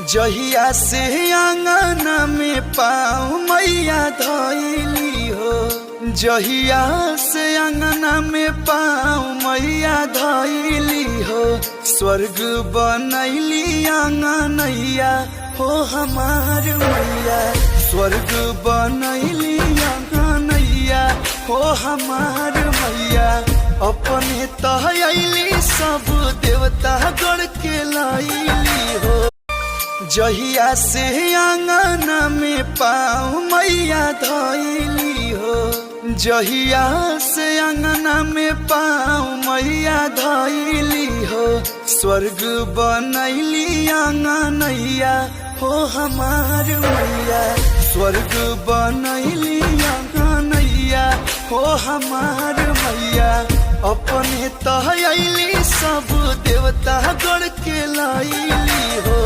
जहिया से आंगना में पाँव मैया धइली हो, जहिया से आंगना में पाँव मैया धइली हो। स्वर्ग बनैली आंगनैया हो हमार मैया, स्वर्ग बनैली आंगनैया हो हमार मैया। अपने तहली सब देवता गढ़ के लैली हो। जहिया से आंगना में पाँव मैया धइली हो, जहिया से आंगना में पाँव मैया धइली हो। स्वर्ग बनैली आंगनैया हो हमार मैया, स्वर्ग बनैली आंगनैया हो हमार मैया। अपने तहली सब देवता गढ़ के लैली हो।